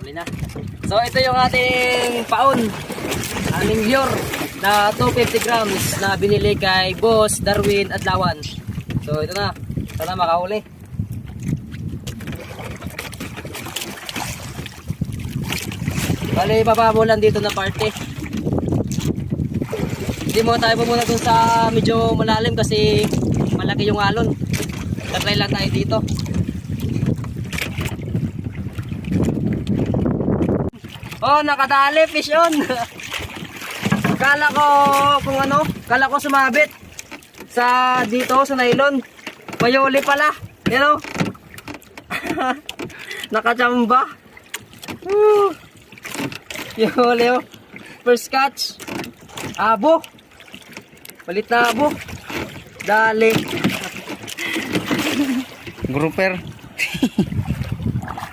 Huli na. So ito yung ating paon. Aming lure na 250 grams na binili kay Boss Darwin Adlawan. So ito na. Sana makahuli. Bali, baba mo lang dito na parte. Hindi mo tayo pumunta dun sa medyo malalim kasi malaki yung alon. Tatry lang tayo dito. Oh, nakadali, fish on. Kala ko kung ano, kala ko sumabit sa dito sa nylon. Mayuli pala. You know? Nakachamba. Yuli oh. First catch. Abo. Palit na abo. Dali. Grouper.